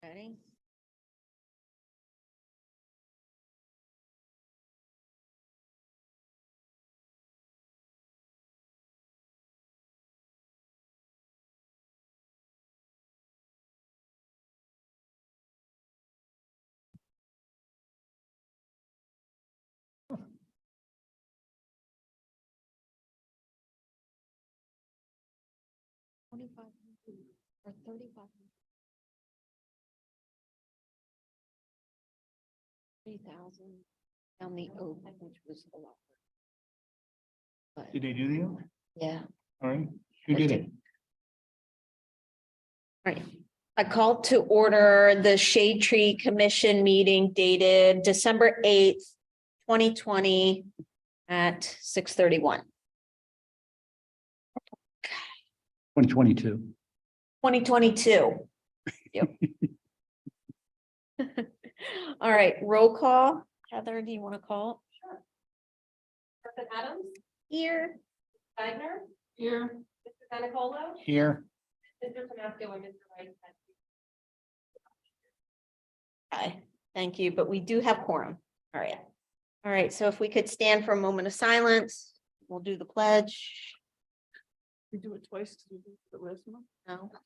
Ready? Or 35. 3,000 on the oath, which was a lot. But, Did they do the oath? yeah. All right. Who did it? All right. I call to order the Shade Tree Commission meeting dated December 8th, 2020 at 6:31. 2022. 2022. Yep. All right, roll call. Heather, do you want to call? Sure. Person Adams, Here. Wagner, Here. Mr. Dennicolo, Here. Mr. Tomasco, and Mr. Rice. Hi, thank you, but we do have quorum. All right. All right, so if we could stand for a moment of silence, we'll do the pledge. We do it twice to do the last one. No. Okay.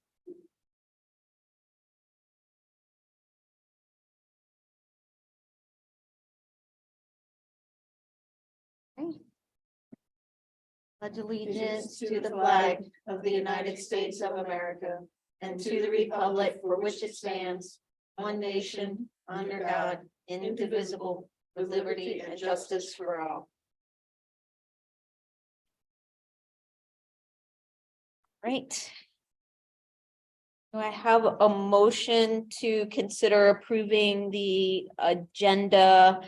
Pledge allegiance to the flag of the United States of America and to the republic for which it stands, one nation, under God, indivisible, with liberty and justice for all. Right. Do I have a motion to consider approving the agenda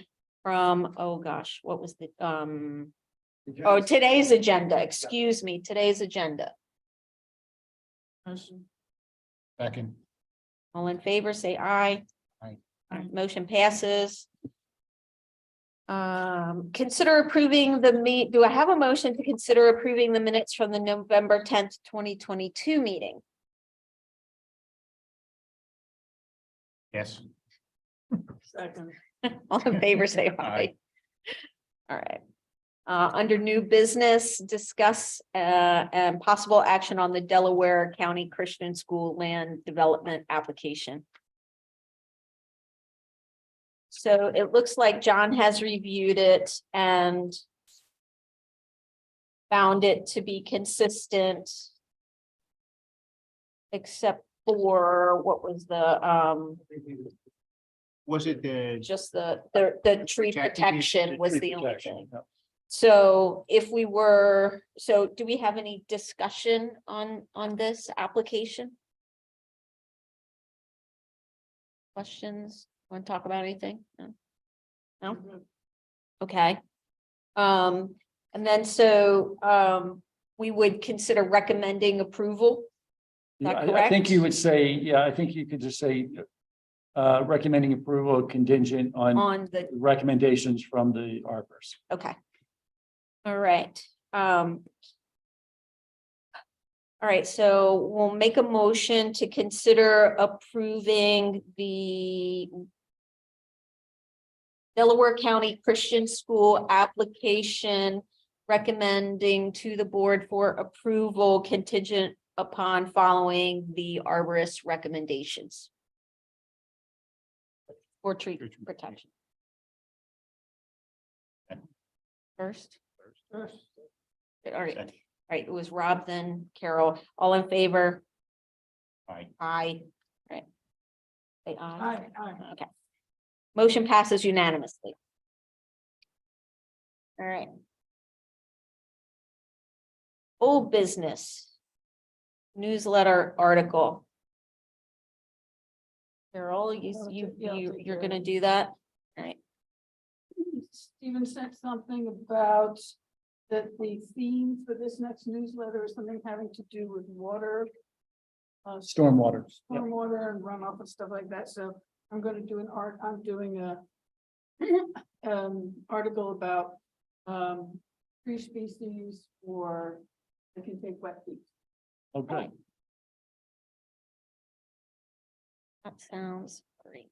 from, oh gosh, what was the, oh, today's agenda, excuse me, today's agenda. Second. All in favor, say aye. Aye. Motion passes. Consider approving the do I have a motion to consider approving the minutes from the November 10th, 2022 meeting? Yes. Second. All in favor, say aye. Aye. All right. Under new business, discuss and possible action on the Delaware County Christian School Land Development Application. So it looks like John has reviewed it and found it to be consistent. Except for what was the Was it the? just the tree protection was the only thing. Yeah. So if we were, so do we have any discussion on this application? Questions? Want to talk about anything? No? No? Okay. And then we would consider recommending approval. Is that Yeah, I think correct? you would say, yeah, I think you could just say recommending approval contingent on On the, recommendations from the arbors. okay. All right. All right, so we'll make a motion to consider approving the Delaware County Christian School application, recommending to the board for approval contingent upon following the arborist recommendations for tree protection. First. All right. Second. All right, it was Rob, then Carol, all in favor? Aye. Aye. Right. Say aye. Aye. Okay. Motion passes unanimously. All right. Old business. Newsletter article. Carol, you're gonna do that? All right. Stephen sent something about that the theme for this next newsletter is something having to do with water. Stormwater. Yeah. Stormwater and runoff and stuff like that, so I'm gonna do I'm doing a article about tree species or that can take wet feet. Okay. That sounds great.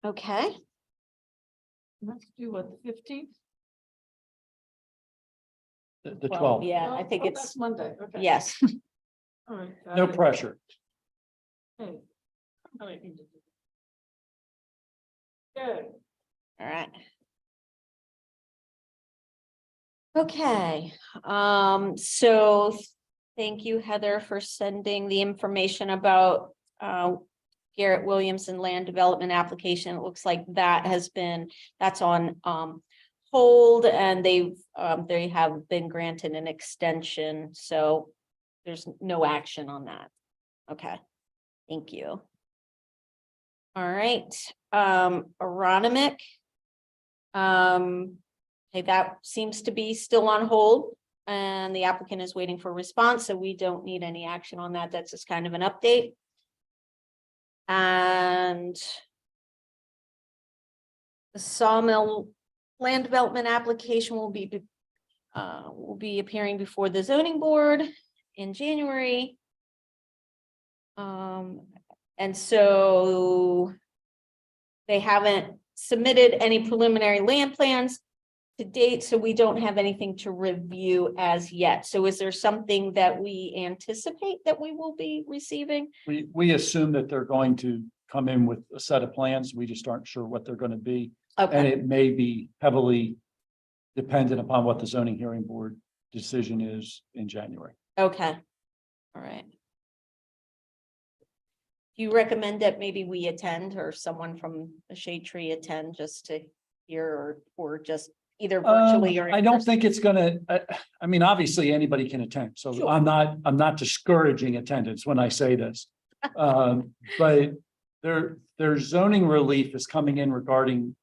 Okay, Let's do what, the 15th? The well, 12th. yeah, I think Oh, it's, that's Monday, okay. yes, All right. got No it. pressure. Okay. All right. Good. all right. Okay, so thank you, Heather, for sending the information about Garrett Williamson land development application. It looks like that has been, that's on hold, and they have been granted an extension, so there's no action on that. Okay, thank you. All right, Aronimink. Okay, that seems to be still on hold, and the applicant is waiting for a response, so we don't need any action on that. That's just kind of an update. And the sawmill land development application will be appearing before the zoning board in January. And so they haven't submitted any preliminary land plans to date, so we don't have anything to review as yet. So is there something that we anticipate that we will be receiving? We assume that they're going to come in with a set of plans. We just aren't sure what they're going to be. And Okay, it may be heavily dependent upon what the zoning hearing board decision is in January. okay, all right. Do you recommend that maybe we attend, or someone from the Shade Tree attend, just to hear, or just either virtually or? in I don't person? think it's gonna, I mean, obviously, anybody can attend, so Sure. I'm not discouraging attendance when I say this. But their zoning relief is coming in regarding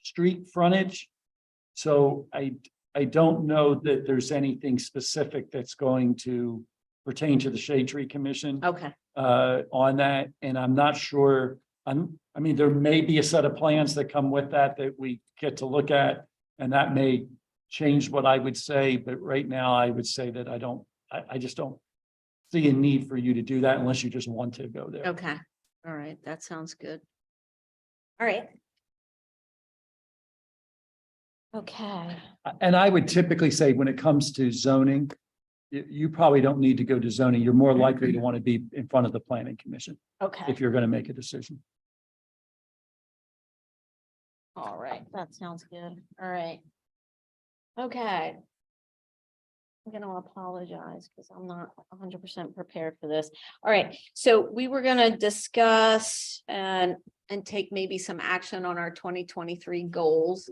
street frontage. So I don't know that there's anything specific that's going to pertain to the Shade Tree Commission Okay, on that, and I'm not sure. I mean, there may be a set of plans that come with that we get to look at, and that may change what I would say, but right now I would say that I just don't see a need for you to do that unless you just want to go there. okay, all right, that sounds good. All right. Okay, And I would typically say when it comes to zoning, you probably don't need to go to zoning. You're more likely to want to be in front of the planning commission okay, if you're going to make a decision. all right, that sounds good, all right. Okay. I'm gonna apologize because I'm not 100% prepared for this. All right, so we were gonna discuss and take maybe some action on our 2023 goals.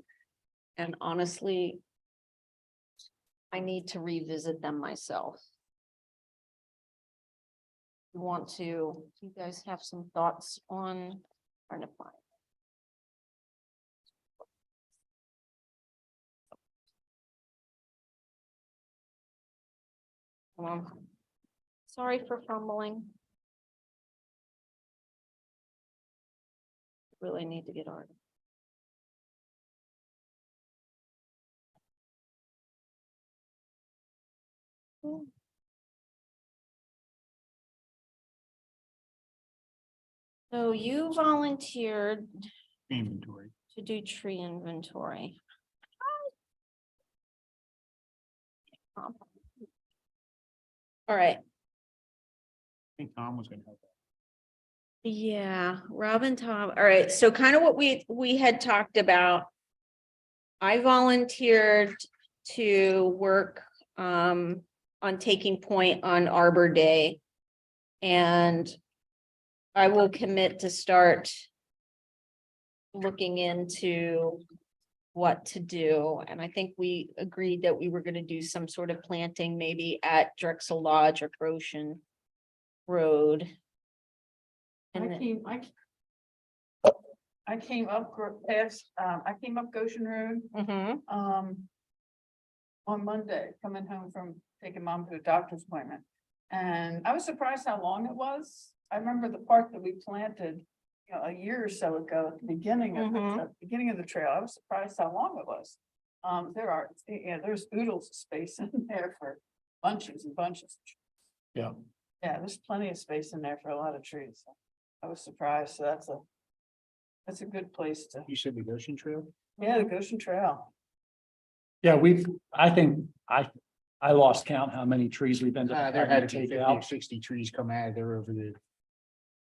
And honestly, I need to revisit them myself. Do you guys have some thoughts on trying to find? Sorry for fumbling. Really need to get art. So you volunteered Inventory. to do tree inventory. All right, I think Tom was gonna help. yeah, Robin, Tom, all right, so kind of what we had talked about. I volunteered to work on taking point on Arbor Day. And I will commit to start looking into what to do. And I think we agreed that we were going to do some sort of planting, maybe at Drexel Lodge or Goshen Road. And then- I came up Goshen Road, Mhm. on Monday, coming home from taking mom to a doctor's appointment. And I was surprised how long it was. I remember the part that we planted, a year or so ago at the beginning of the trail. I was surprised how long it was. There's oodles of space in there for bunches and bunches. Yeah. Yeah, there's plenty of space in there for a lot of trees. I was surprised, so that's a good place to, You said the Goshen Trail? yeah, the Goshen Trail. Yeah, I lost count how many trees we've ended up There having had to to be take 50 or out. 60 trees come out of there over the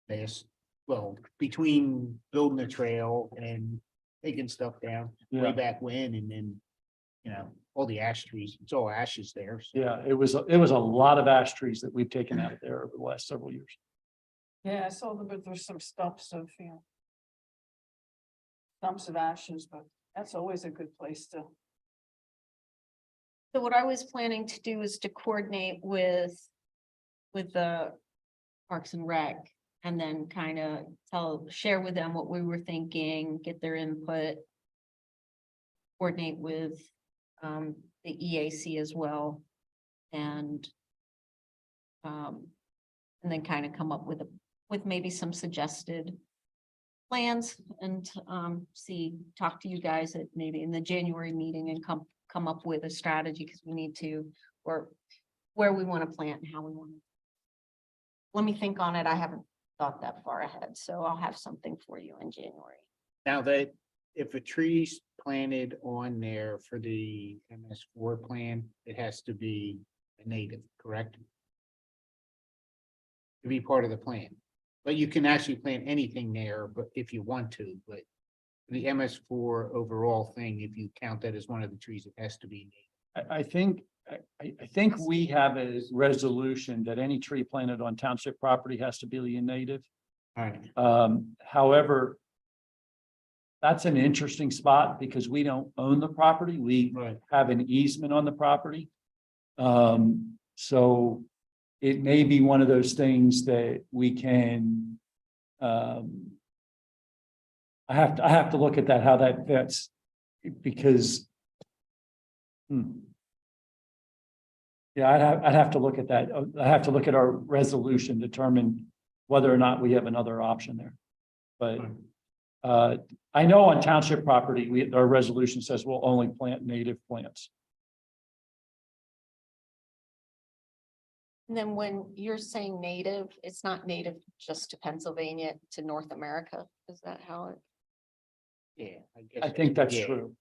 last, well, between building the trail and taking stuff down way Yeah, back when, and then, you know, all the ash trees, it's all ashes there. So. yeah, it was a lot of ash trees that we've taken out of there over the last several years. Yeah, I saw them, but there's some stumps of, stumps of ashes, but that's always a good place to. So what I was planning to do is to coordinate with the Parks and Rec. And then kind of share with them what we were thinking, get their input. Coordinate with the EAC as well. And then kind of come up with maybe some suggested plans and talk to you guys at maybe in the January meeting and come up with a strategy, because we need to, or where we want to plant and how we want to. Let me think on it. I haven't thought that far ahead, so I'll have something for you in January. Now that if a tree's planted on there for the MS4 plan, it has to be a native, correct? To be part of the plan, but you can actually plant anything there, but if you want to, but the MS4 overall thing, if you count that as one of the trees, it has to be native. I think we have a resolution that any tree planted on township property has to be a native. All right. However, that's an interesting spot because we don't own the property. We Right. have an easement on the property. So it may be one of those things that we can, I have to look at that, how that fits, because yeah, I'd have to look at that. I have to look at our resolution, determine whether or not we have another option there. But I know on township property, our resolution says we'll only plant native plants. And then when you're saying native, it's not native just to Pennsylvania, to North America. Is that how it? Yeah. I think that's yeah. true.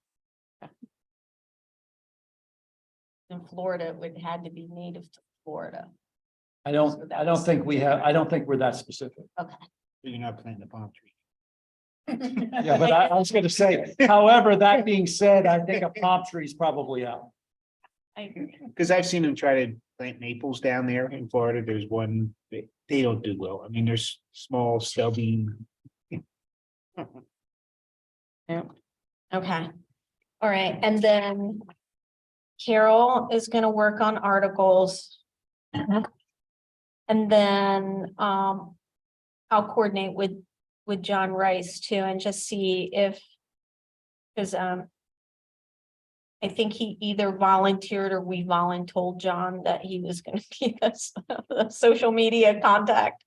In Florida, it would had to be native to Florida. I don't think we're that specific. You're not planting the palm tree. Yeah, but I was gonna say, however, that being said, I think a palm tree is probably out. I agree. Because I've seen them try to plant maples down there in Florida. There's one, they don't do well. I mean, there's small stubby. Yeah. Okay. All right. And then Carol is going to work on articles. And then I'll coordinate with John Rice too, and just see if, because I think he either volunteered or we told John that he was going to be a social media contact.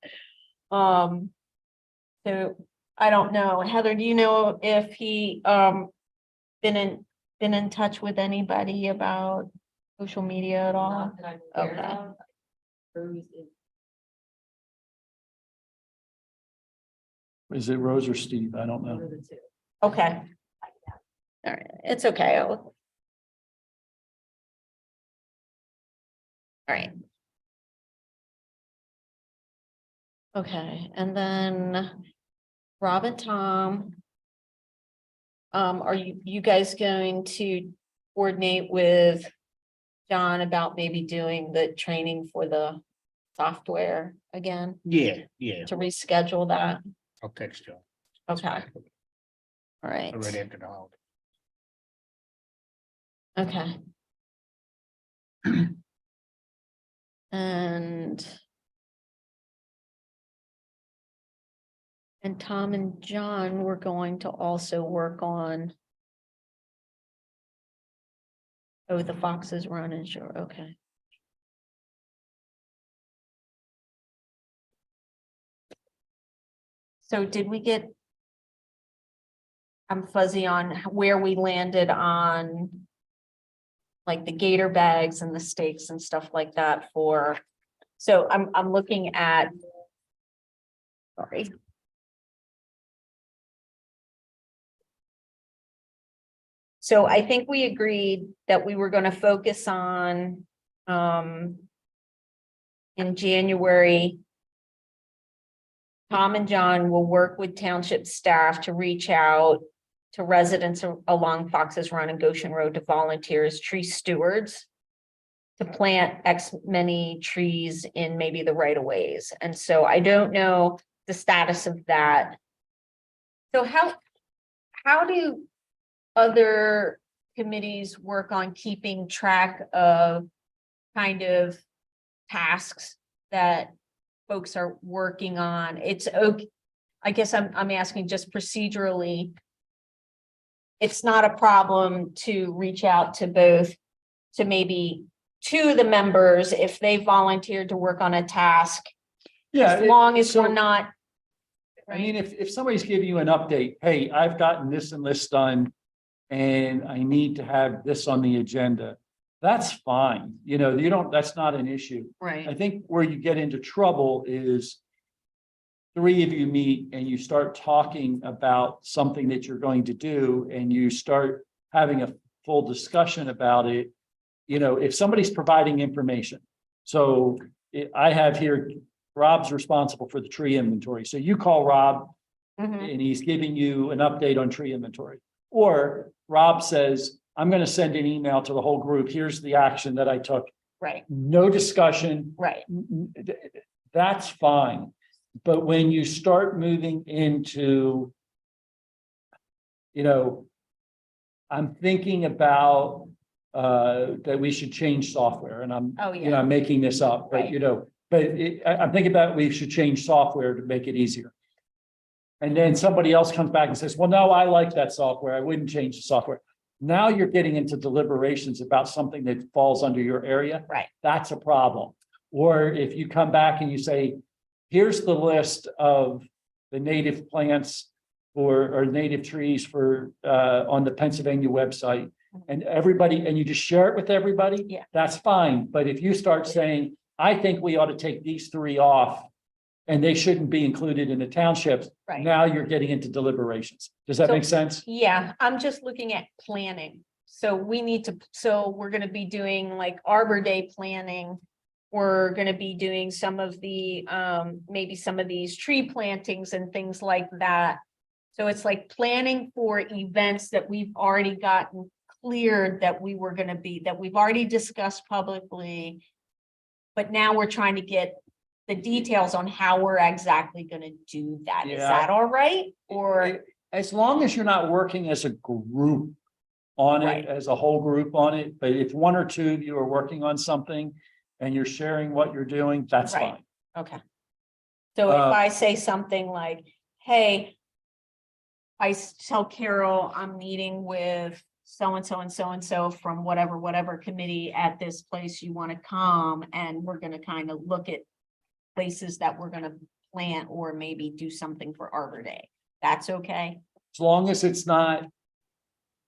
So I don't know. Heather, do you know if he been in touch with anybody about social media at all? Not that I'm aware Okay. of. Rose is- Is it Rose or Steve? I don't know. one of the two. Okay. All right, it's okay. All right. Okay, and then Rob and Tom. Are you guys going to coordinate with John about maybe doing the training for the software again, Yeah. to reschedule that? I'll text you. Okay, all right, Right after the holiday. okay. And Tom and John were going to also work on. Oh, the Foxes Run and sure, okay. So did we get? I'm fuzzy on where we landed on like the gator bags and the stakes and stuff like that for, so I'm looking at. Sorry. So I think we agreed that we were gonna focus on, in January. Tom and John will work with township staff to reach out to residents along Fox's Run and Goshen Road to volunteer as tree stewards to plant X many trees in maybe the right of ways. And so I don't know the status of that. So how do other committees work on keeping track of kind of tasks that folks are working on? It's okay. I guess I'm asking just procedurally. It's not a problem to reach out to both, to maybe two of the members if they volunteered to work on a task, Yeah. as long as so- we're not. I mean, if somebody's giving you an update, hey, I've gotten this and this done, and I need to have this on the agenda, that's fine. You know, you don't, that's not an issue. I Right. think where you get into trouble is three of you meet and you start talking about something that you're going to do, and you start having a full discussion about it. You know, if somebody's providing information, so I have here, Rob's responsible for the tree inventory. So you call Rob Mhm. and he's giving you an update on tree inventory. Or Rob says, I'm going to send an email to the whole group. Here's the action that I took. Right, No discussion. right. That's fine. But when you start moving into, you know, I'm thinking about that we should change software, and Oh, you know, I'm making this up, but Right. you know, I'm thinking about we should change software to make it easier. And then somebody else comes back and says, well, no, I like that software. I wouldn't change the software. Now you're getting into deliberations about something that falls under your area. Right. That's a problem. Or if you come back and you say, here's the list of the native plants or native trees for on the Pennsylvania website, and everybody, and you just share it with everybody. Yeah. That's fine. But if you start saying, I think we ought to take these three off and they shouldn't be included in the townships, Right. now you're getting into deliberations. Does that So- make sense? Yeah, I'm just looking at planning. So we need to, so we're gonna be doing like Arbor Day planning. We're gonna be doing some of the, maybe some of these tree plantings and things like that. So it's like planning for events that we've already gotten cleared that we were gonna be, that we've already discussed publicly. But now we're trying to get the details on how we're exactly gonna do that. Is Yeah. that all right? Or, As long as you're not working as a group on Right. it, as a whole group on it, but if one or two of you are working on something and you're sharing what you're doing, that's Right. fine. okay. So if Uh, I say something like, hey, tell Carol I'm meeting with so-and-so and so-and-so from whatever committee at this place, you want to come, and we're gonna kind of look at places that we're gonna plant or maybe do something for Arbor Day. That's okay? As long as it's not,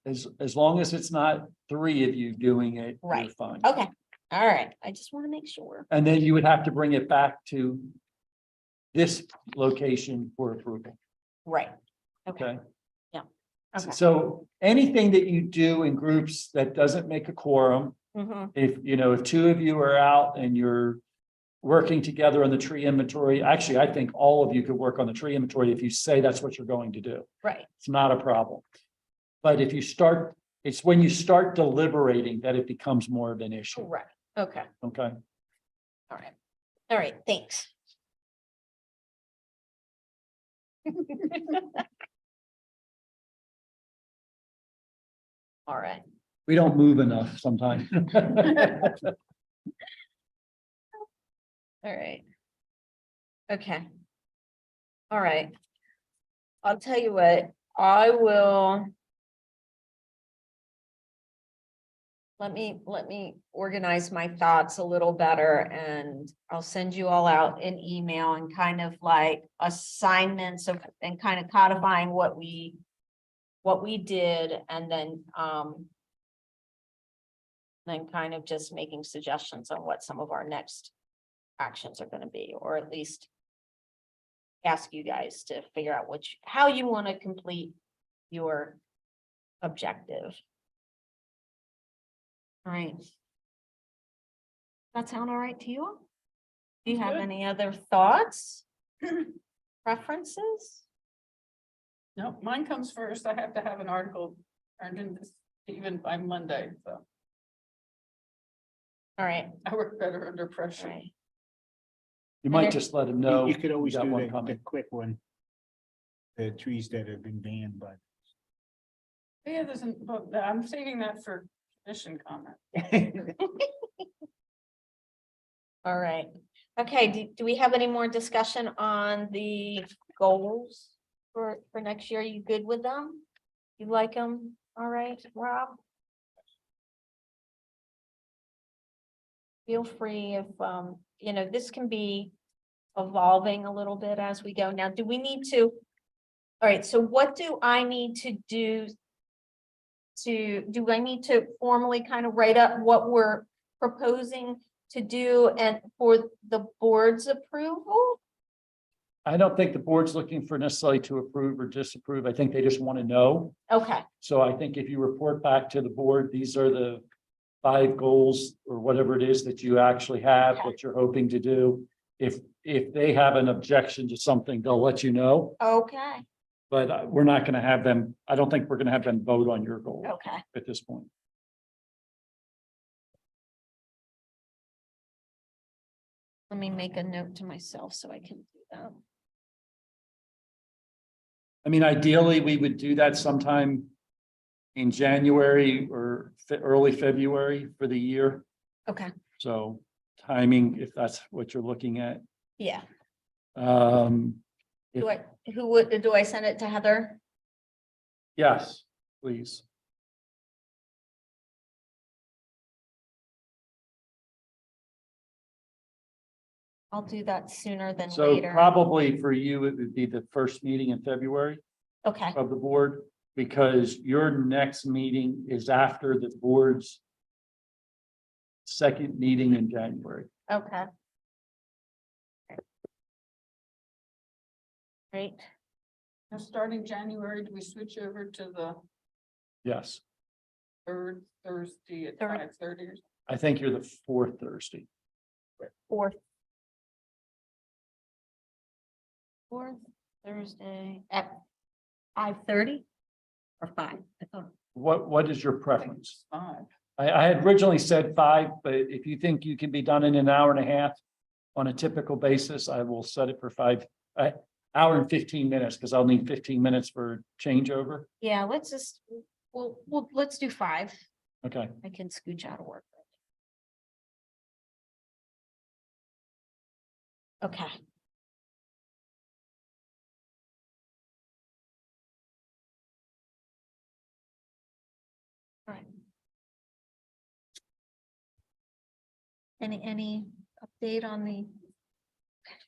as long as it's not three of you doing it, you're Right. fine. Okay, all right. I just want to make sure. And then you would have to bring it back to this location for approval, Right. Okay, okay? okay. So anything that you do in groups that doesn't make a quorum, Mhm. if, you know, if two of you are out and you're working together on the tree inventory, actually, I think all of you could work on the tree inventory if you say that's what you're going to do. Right, It's not a problem. But if you start, it's when you start deliberating that it becomes more of an issue, right. Okay, okay? all right. All right, thanks. All right. We don't move enough sometimes. All right. Okay. All right. I'll tell you what, I will. Let me organize my thoughts a little better, and I'll send you all out an email and kind of like assignments of, and kind of codifying what we did, and then then kind of just making suggestions on what some of our next actions are gonna be, or at least ask you guys to figure out how you want to complete your objective. All right. That sound all right to you? all? Do you have Good. any other thoughts? Preferences? No, mine comes first. I have to have an article turned in this even by Monday, so All right, I work better under all pressure. right. You might Okay. just let them You know. you could always got do one the coming. quick one. The trees that have been banned, but. Yeah, but I'm saving that for commission comment. All right. Okay, do we have any more discussion on the goals for next year? You good with them? You like them? All right, Rob? Feel free if, this can be evolving a little bit as we go. Now, do we need to? All right, so what do I need to do? Do I need to formally kind of write up what we're proposing to do and for the board's approval? I don't think the board's looking for necessarily to approve or disapprove. I think they just want to know. Okay, So I think if you report back to the board, these are the 5 goals or whatever it is that you actually have, Okay. what you're hoping to do. If they have an objection to something, they'll let you know, okay, but we're not going to have them, I don't think we're going to have them vote on your goal okay. at this point. Let me make a note to myself so I can do that. I mean, ideally, we would do that sometime in January or early February for the year. Okay, So timing, if that's what you're looking at. yeah. If- Do I send it to Heather? Yes, please. I'll do that sooner than So later. probably for you, it would be the first meeting in February Okay, of the board, because your next meeting is after the board's second meeting in January. okay. Great. Now, starting January, do we switch over to the Yes, third Thursday at Third. 5:30 or something? I think you're the 4th Thursday. Fourth Thursday at 5:30 or 5? I thought. What is your I think preference? it's 5. I had originally said 5, but if you think you can be done in an hour and a half on a typical basis, I will set it for 5, hour and 15 minutes, because I'll need 15 minutes for changeover. Yeah, let's do 5. Okay, I can scooch out of work. Okay. All right. Any update on the? Okay.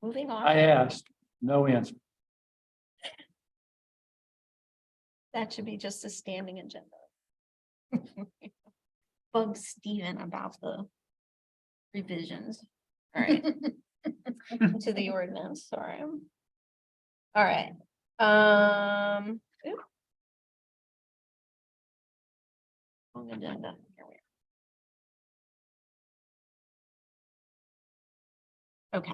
Moving on. I asked, no answer. That should be just a standing agenda. Bug Steven about the revisions. All right. To the ordinance, sorry. All right. Oop. Wrong agenda. Here we are. Okay.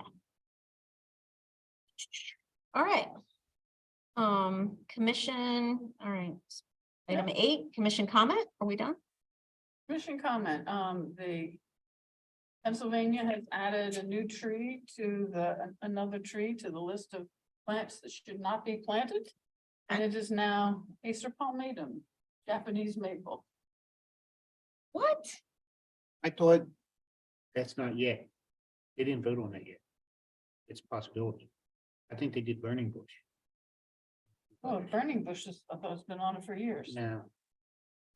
All right. Commission, all right. Item 8, commission comment. Are we done? Commission comment, the Pennsylvania has added a new tree to another tree to the list of plants that should not be planted. And it is now Acer palmatum, Japanese maple. What? I thought that's not yet. They didn't vote on that yet. It's a possibility. I think they did burning bush. Oh, burning bushes, I thought it's been on it for years. Now,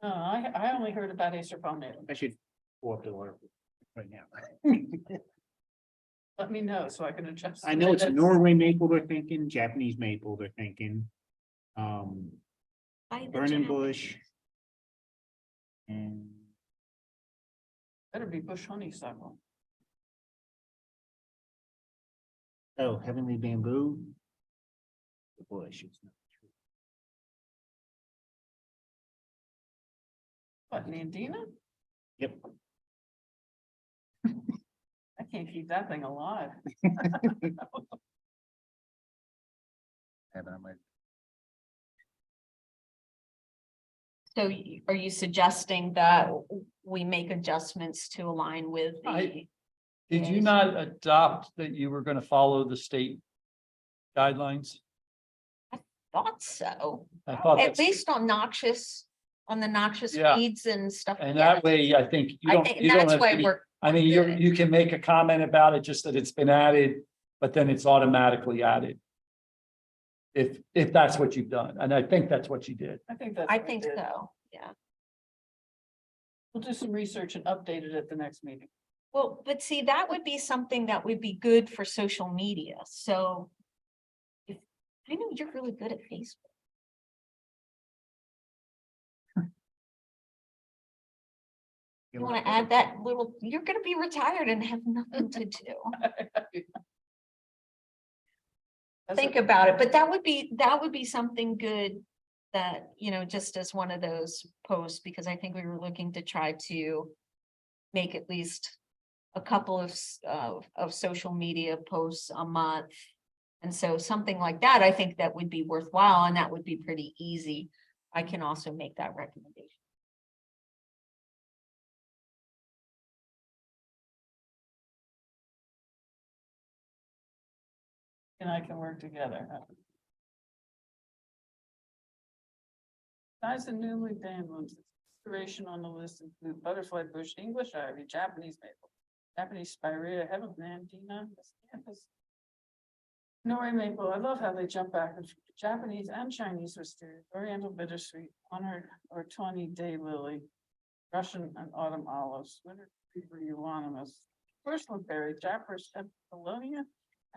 No, I only heard about Acer palmatum. I should pull up the article right now. Let me know so I can adjust. I know it's a minutes. Norway maple they're thinking, Japanese maple they're thinking. By the Burning Jap- bush. And Better be bush honeysuckle. Oh, heavenly bamboo. The bush. It's not true. What, Nandina? Yep. I can't keep that thing alive. Have it on my- So are you suggesting that we make adjustments to align with the? Did you not adopt that you were gonna follow the state guidelines? Thought so, I thought at that's, least on the noxious Yeah. weeds and stuff. and Yeah. that way, I think you I don't, think you don't that's have why to be, we're. I mean, you can make a comment about it, just that it's been added, but then it's automatically added. If that's what you've done, and I think that's what you did. I think that's. I what we think did. so, yeah. We'll do some research and update it at the next meeting. Well, but see, that would be something that would be good for social media, so. If, I know you're really good at Facebook. You wanna add that little, you're gonna be retired and have nothing to do. That's Think a- about it, but that would be something good. That, you know, just as one of those posts, because I think we were looking to try to. Make at least a couple of social media posts a month. And so something like that, I think that would be worthwhile, and that would be pretty easy. I can also make that recommendation. And I can work together. Size and newly banned ones, consideration on the list include butterfly bush, English ivy, Japanese maple, Japanese spirea, heaven nandina, miscanthus. Nori maple, I love how they jump back and forth. Japanese and Chinese wisteria, Oriental bittersweet, honored or tawny day lily, Russian and autumn olives, winter creeper euonymus, porcelain berry, Japanese Apollonia,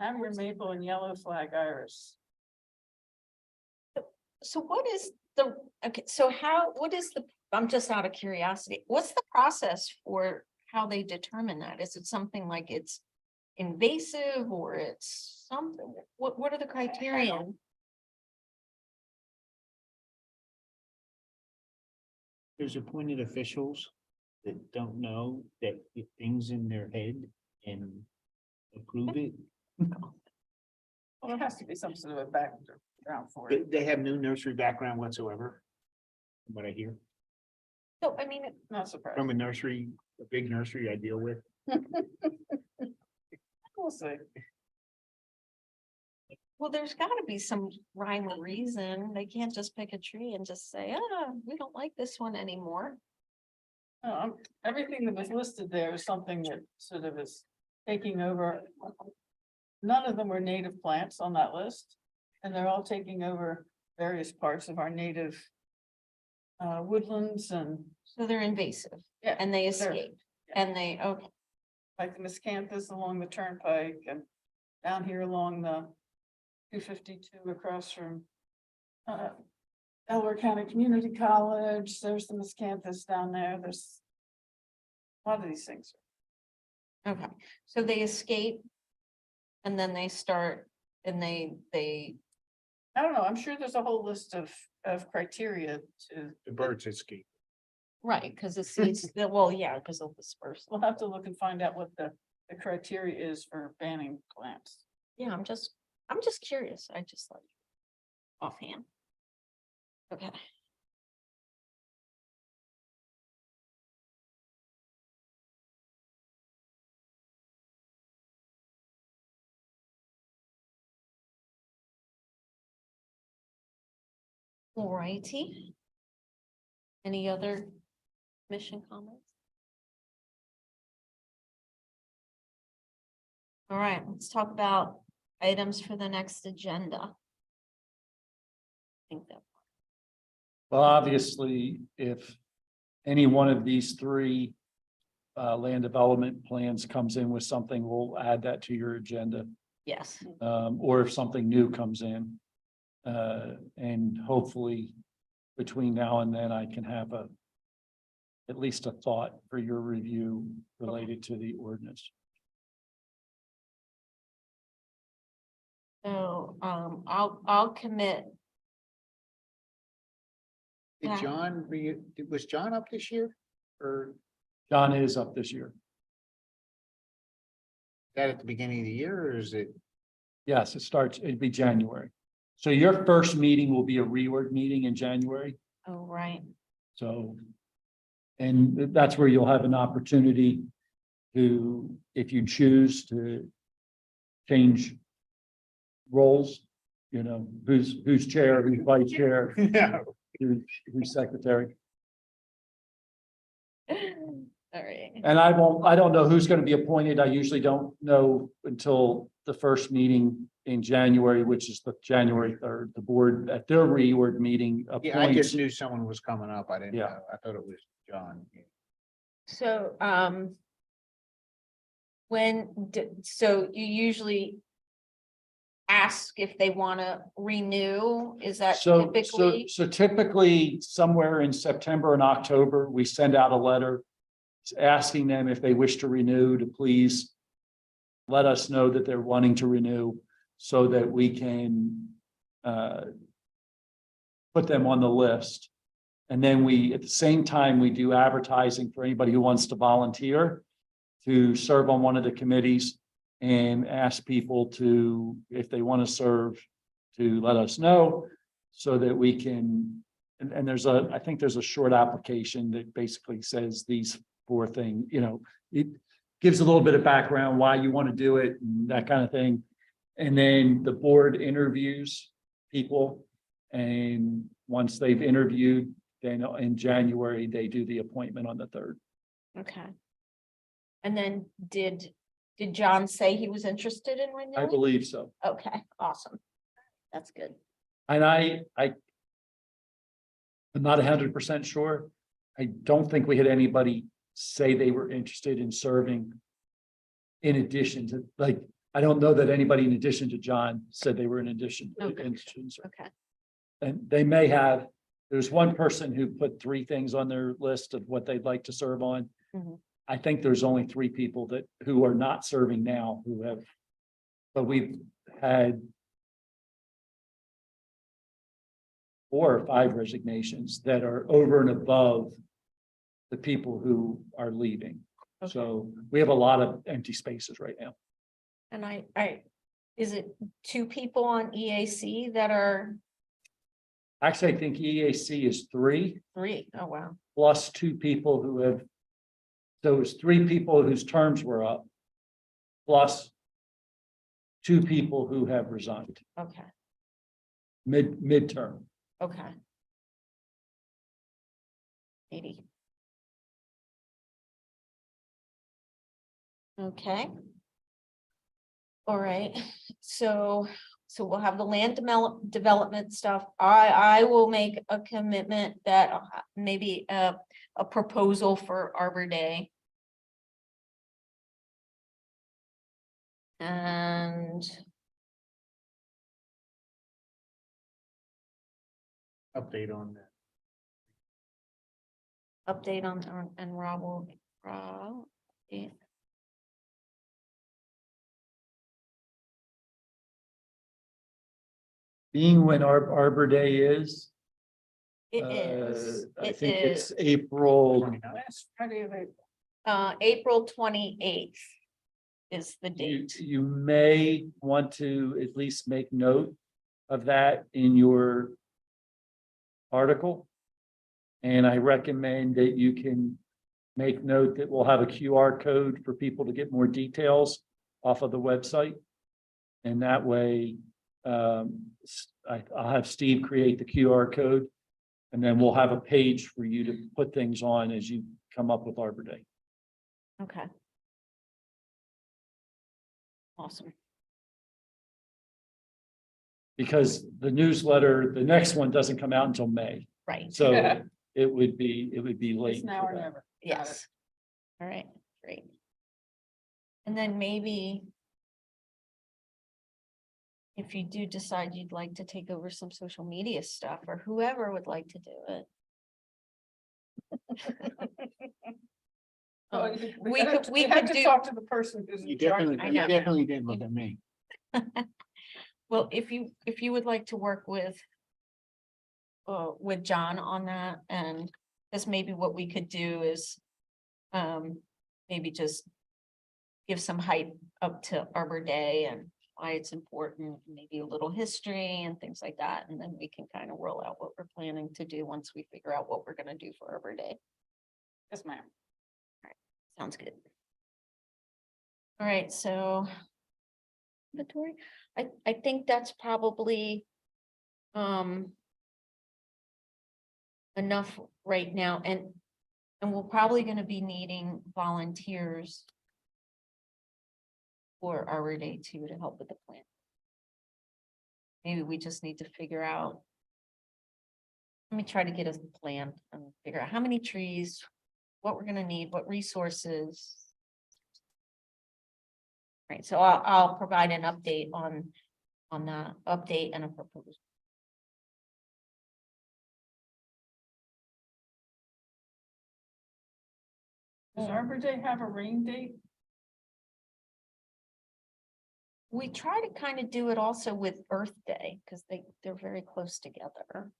Amber maple and yellow flag iris. So what is the, okay, so what is the, I'm just out of curiosity, what's the process for how they determine that? Is it something like it's invasive or it's something, what are the criterion? There's appointed officials that don't know that get things in their head and approve it. Well, there has to be some sort of a background for it. They have no nursery background whatsoever. From what I hear So, I mean, Not surprised. from a nursery, a big nursery I deal with. We'll see. well, there's gotta be some rhyme or reason. They can't just pick a tree and just say, we don't like this one anymore. Everything that was listed there is something that sort of is taking over. None of them were native plants on that list, and they're all taking over various parts of our native woodlands and So they're invasive Yeah, and they they're- escape and they, okay. like the miscanthus along the turnpike and down here along the 252 across from Delaware County Community College. There's the miscanthus down there. There's a lot of these things. Okay, so they escape. And then they start and they, I don't know. I'm sure there's a whole list of criteria to, The birds escape. right, because it's, well, yeah, because of dispersal. we'll have to look and find out what the criteria is for banning plants. Yeah, I'm just curious. I just like offhand. Okay. All righty. Any other mission comments? All right, let's talk about items for the next agenda. I think that, Well, obviously, if any one of these three land development plans comes in with something, we'll add that to your agenda. yes, Or if something new comes in. And hopefully between now and then I can have at least a thought for your review related to the ordinance. So, I'll commit. Did Yeah. John, was John up this year? Or John is up this year. that at the beginning of the year, or is it? Yes, it'd be January. So your first meeting will be a reorg meeting in January. Oh, right. So, and that's where you'll have an opportunity to, if you choose to change roles, you know, who's chair, who's vice chair, No. who's secretary. All right. And I don't know who's going to be appointed. I usually don't know until the first meeting in January, which is the January 3rd. The board at their reorg meeting Yeah, I appoints. just knew someone was coming up. I didn't Yeah. know. I thought it was John. So, so you usually ask if they want to renew, is that So typically? typically somewhere in September and October, we send out a letter asking them if they wish to renew, to please let us know that they're wanting to renew so that we can put them on the list. And then we, at the same time, we do advertising for anybody who wants to volunteer to serve on one of the committees, and ask people to, if they want to serve, to let us know so that we can, and I think there's a short application that basically says these 4 things, you know, it gives a little bit of background why you want to do it and that kind of thing. And then the board interviews people. And once they've interviewed, then in January, they do the appointment on the 3rd. Okay. And then did John say he was interested in I renewing? believe so. Okay, awesome. That's good. And I'm not 100% sure. I don't think we had anybody say they were interested in serving. In addition to, like, I don't know that anybody in addition to John said they were interested Okay. in serving. Okay. And they may have, there's one person who put 3 things on their list of what they'd like to serve on. Mhm. I think there's only 3 people who are not serving now who have, but we've had 4 or 5 resignations that are over and above the people who are leaving. Okay. So we have a lot of empty spaces right now. And is it 2 people on EAC that are Actually, I think EAC is 3 3? Oh, wow. plus 2 people who have, so it was 3 people whose terms were up, plus 2 people who have resigned Okay, midterm. okay. 80. Okay. All right, so we'll have the land development stuff. I will make a commitment that maybe a proposal for Arbor Day. And Update on that. update on, and Rob will, yeah. Being when our Arbor Day is. It is, I it think it's is, April. 29th. Last Friday of April. April 28th is the You, date. you may want to at least make note of that in your article. And I recommend that you can make note that we'll have a QR code for people to get more details off of the website. And that way, I'll have Steve create the QR code. And then we'll have a page for you to put things on as you come up with Arbor Day. Okay. Awesome. Because the newsletter, the next one doesn't come out until May. Right, So Yeah. it would be late. It's now for or that. never. Got it. yes. All right, great. And then maybe if you do decide you'd like to take over some social media stuff, or whoever would like to do it. Oh, we could do- talk to the person who's. You in charge. definitely, I you know. definitely didn't look at me. Well, if you would like to work with John on that, and this maybe what we could do is maybe just give some height up to Arbor Day and why it's important, maybe a little history and things like that, and then we can kind of roll out what we're planning to do once we figure out what we're gonna do for Arbor Day. Yes, ma'am. Sounds good. All right, so inventory, I think that's probably enough right now, and we're probably gonna be needing volunteers for Arbor Day too, to help with the plan. Maybe we just need to figure out. Let me try to get a plan and figure out how many trees, what we're gonna need, what resources. Right, so I'll provide an update on that update and a proposal. Does Arbor Day have a rain date? We try to kind of do it also with Earth Day, because they're very close together.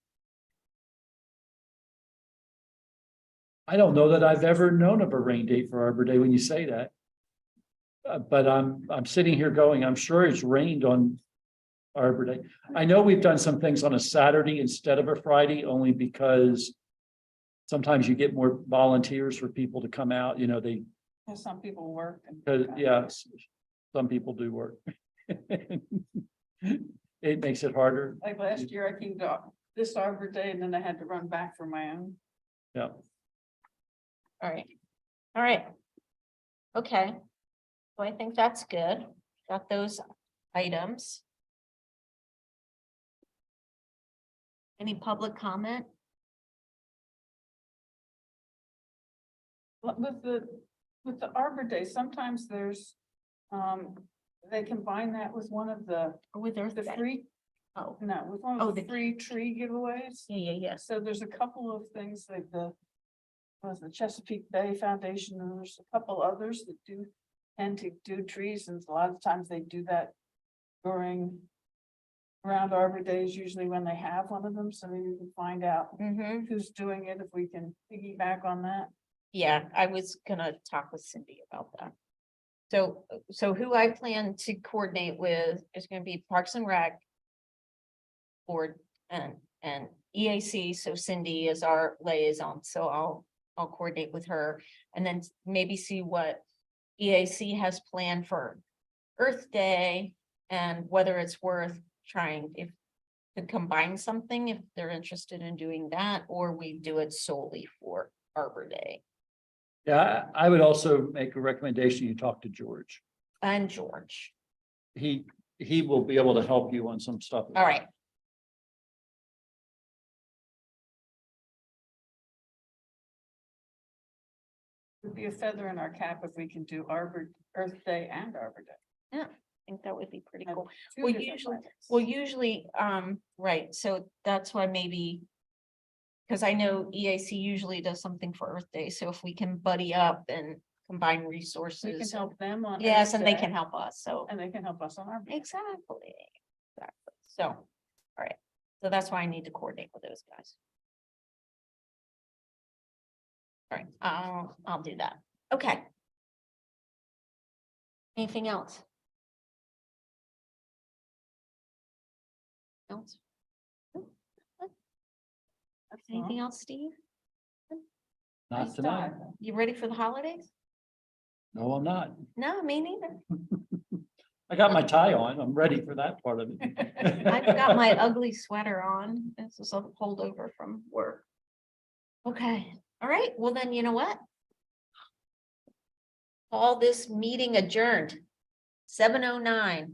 I don't know that I've ever known of a rain date for Arbor Day when you say that. But I'm sitting here going, I'm sure it's rained on Arbor Day. I know we've done some things on a Saturday instead of a Friday, only because sometimes you get more volunteers for people to come out, you know, they, Because some people work and. yes, some people do work. It makes it harder. Like last year, I came to this Arbor Day and then I had to run back for my own. Yeah. All right. Okay. So I think that's good. Got those items. Any public comment? With the Arbor Day, sometimes there's, they combine that with one of the With Earth Day? free, Oh, no, with one Oh, of the the- free tree giveaways. yeah. So there's a couple of things like the Chesapeake Bay Foundation, and there's a couple others that tend to do trees, and a lot of times they do that around Arbor Days, usually when they have one of them, so maybe we can find out Mm-hmm. who's doing it, if we can piggyback on that. Yeah, I was gonna talk with Cindy about that. So who I plan to coordinate with is gonna be Parks and Rec board and EAC, so Cindy is our liaison, so I'll coordinate with her and then maybe see what EAC has planned for Earth Day and whether it's worth trying to combine something if they're interested in doing that, or we do it solely for Arbor Day. Yeah, I would also make a recommendation, you talk to George. And George. He will be able to help you on some stuff. All right. Would be a feather in our cap if we can do Earth Day and Arbor Day. I think that would be pretty Have cool. two Well, different usually- plans. Well, usually, right, so that's why maybe. Because I know EAC usually does something for Earth Day, so if we can buddy up and combine We can resources. help them on. Yes, Earth and they Day, can help us, so. And they can help us on Arbor Day. Exactly. So, all right, so that's why I need to coordinate with those guys. All right, I'll do that. Okay. Anything else? Else? Anything else, Steve? Not tonight. You ready for the holidays? No, I'm not. No, me neither. I got my tie on. I'm ready for that part of it. I've got my ugly sweater on. This is a holdover from work. Okay, all right, well then, you know what? Call this meeting adjourned. 7:09.